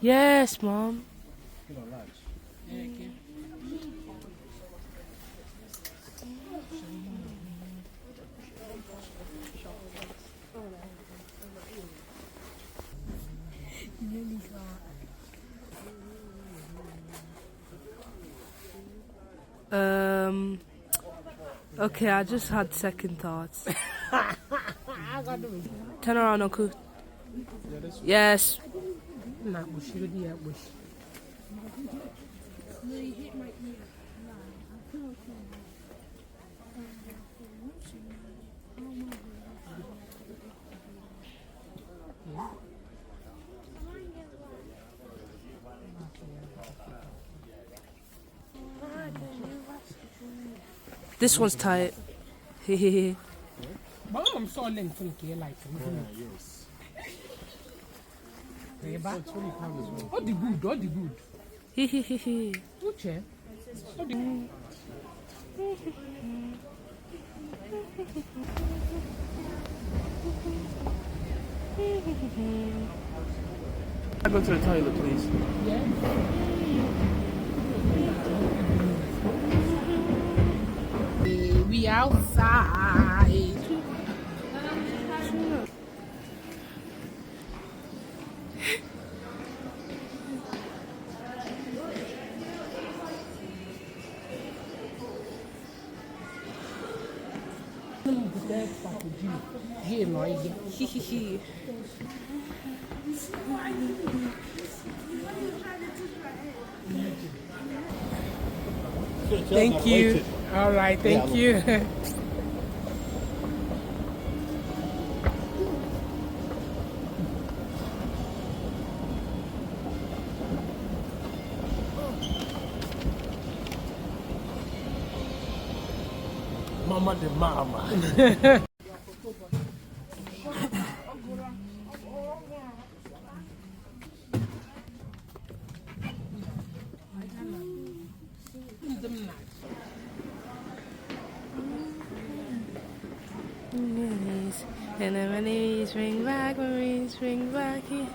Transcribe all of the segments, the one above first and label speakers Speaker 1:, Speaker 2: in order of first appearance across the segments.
Speaker 1: Yes, Mom. Okay, I just had second thoughts. Turn around, Uncle. Yes. This one's tight. Hehehe.
Speaker 2: Mom saw them thinking like
Speaker 3: Yes.
Speaker 2: what the good, what the good.
Speaker 1: Hehehe.
Speaker 2: Uche. What the good.
Speaker 1: I go to the toilet, please.
Speaker 2: Yeah. We outside.
Speaker 1: Hehehe.
Speaker 2: Thank you. All right, thank you.
Speaker 3: Mama the mama.
Speaker 1: And then when we swing back, here.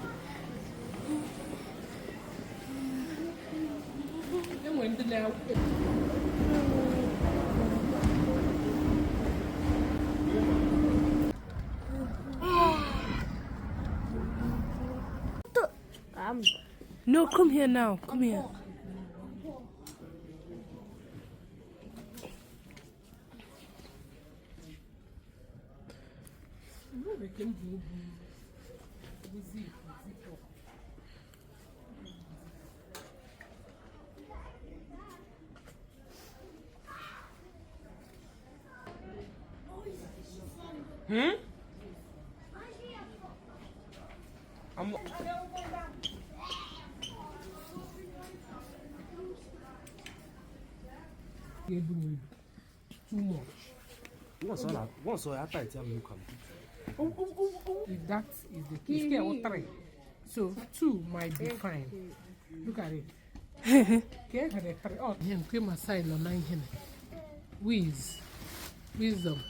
Speaker 1: No, come here now. Come here.
Speaker 2: Too much.
Speaker 3: Once I after I tell you come.
Speaker 2: If that is the case, okay, or 3. So 2 might be fine. Look at it. Okay, had a 3. Oh, him came aside on 9 him. Wisdom.